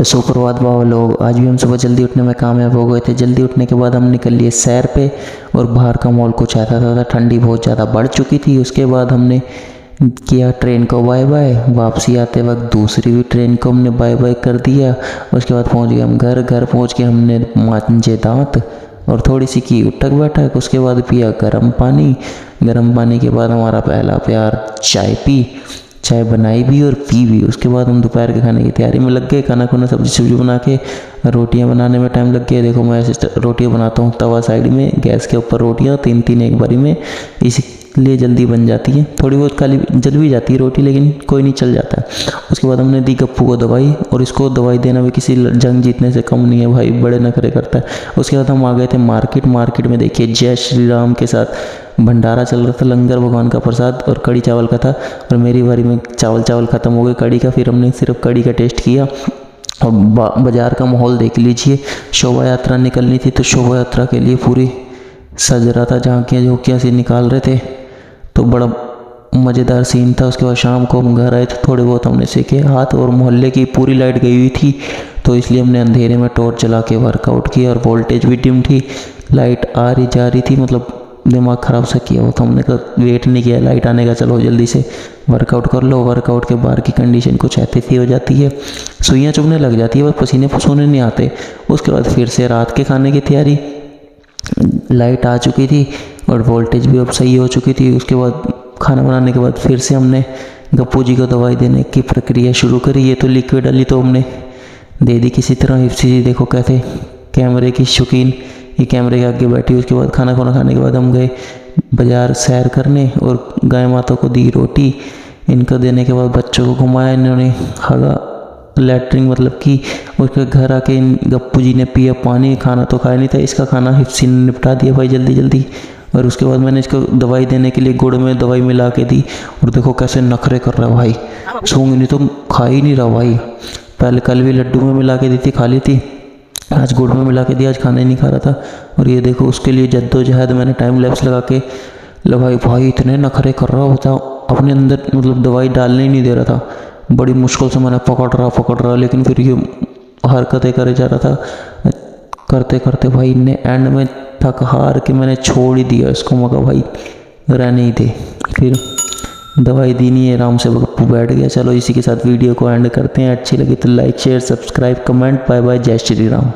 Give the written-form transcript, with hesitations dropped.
तो सुप्रभात बाबा लोग, आज भी हम सुबह जल्दी उठने में कामयाब हो गए थे। जल्दी उठने के बाद हम निकल लिए सैर पे और बाहर का माहौल कुछ ऐसा था, ठंडी बहुत ज़्यादा बढ़ चुकी थी। उसके बाद हमने किया ट्रेन को बाय बाय। वापसी आते वक्त दूसरी भी ट्रेन को हमने बाय बाय कर दिया। उसके बाद पहुंच गए हम घर पहुंच के हमने मांजे दांत और थोड़ी सी की उठक बैठक। उसके बाद पिया गर्म पानी के बाद हमारा पहला प्यार चाय बनाई भी और पी भी। उसके बाद हम दोपहर के खाने की तैयारी में लग गए। खाना सब्जी बना के रोटियां बनाने में टाइम लग गया। देखो मैं ऐसे रोटियां बनाता हूँ, तवा साइड में, गैस के ऊपर रोटियां तीन एक बारी में, इसलिए जल्दी बन जाती है। थोड़ी बहुत खाली जल भी जाती है रोटी, लेकिन कोई नहीं, चल जाता है। उसके बाद हमने दी गप्पू को दवाई, और इसको दवाई देना भी किसी जंग जीतने से कम नहीं है भाई, बड़े नखरे करता है। उसके बाद हम आ गए थे मार्केट में देखिए जय श्री राम के साथ भंडारा चल रहा था, लंगर भगवान का प्रसाद और कड़ी चावल का था। और मेरी बारी में चावल खत्म हो गए कड़ी का, फिर हमने सिर्फ कड़ी का टेस्ट किया। और बाजार का माहौल देख लीजिए, शोभा यात्रा निकलनी थी तो शोभा यात्रा के लिए पूरी सज रहा था, झांकियाँ झोंकियाँ से निकाल रहे थे, तो बड़ा मज़ेदार सीन था। उसके बाद शाम को हम घर आए तो थोड़े बहुत हमने सेके हाथ, और मोहल्ले की पूरी लाइट गई हुई थी तो इसलिए हमने अंधेरे में टॉर्च जला के वर्कआउट किया। और वोल्टेज भी डिम थी, लाइट आ रही जा रही थी, मतलब दिमाग ख़राब सा किया हो। तो हमने कहा वेट नहीं किया लाइट आने का, चलो जल्दी से वर्कआउट कर लो। वर्कआउट के बाहर की कंडीशन कुछ ऐसी हो जाती है, सुइयाँ चुभने लग जाती है, बस पसीने फसूने नहीं आते। उसके बाद फिर से रात के खाने की तैयारी, लाइट आ चुकी थी और वोल्टेज भी अब सही हो चुकी थी। उसके बाद खाना बनाने के बाद फिर से हमने गप्पू जी को दवाई देने की प्रक्रिया शुरू करी। ये तो लिक्विड वाली तो हमने दे दी किसी तरह। हिप्सी जी देखो कैसे कैमरे की शौकीन, ये कैमरे के आगे बैठी। उसके बाद खाना खाने के बाद हम गए बाज़ार सैर करने और गाय माता को दी रोटी। इनको देने के बाद बच्चों को घुमाया, इन्होंने खागा लैटरिन मतलब कि। उसके घर आके गप्पू जी ने पिया पानी, खाना तो खाया नहीं था, इसका खाना हिप्सी ने निपटा दिया भाई जल्दी। और उसके बाद मैंने इसको दवाई देने के लिए गुड़ में दवाई मिला के दी, और देखो कैसे नखरे कर रहा है भाई, सूंघ नहीं तो खा ही नहीं रहा भाई। पहले कल भी लड्डू में मिला के दी थी, खा ली थी, आज गुड़ में मिला के दिया, आज खाना ही नहीं खा रहा था। और ये देखो उसके लिए जद्दोजहद मैंने टाइम लैप्स लगा के लगाई। भाई इतने नखरे कर रहा होता, अपने अंदर मतलब दवाई डालने ही नहीं दे रहा था। बड़ी मुश्किल से मैंने पकड़ रहा, लेकिन फिर ये हरकतें करे जा रहा था। करते भाई ने एंड में थक हार के मैंने छोड़ ही दिया इसको। मगा भाई रहने ही दे, फिर दवाई दी नहीं है, आराम से गप्पू बैठ गया। चलो इसी के साथ वीडियो को एंड करते हैं। अच्छी लगी तो like share subscribe comment. Bye bye, जय श्री राम।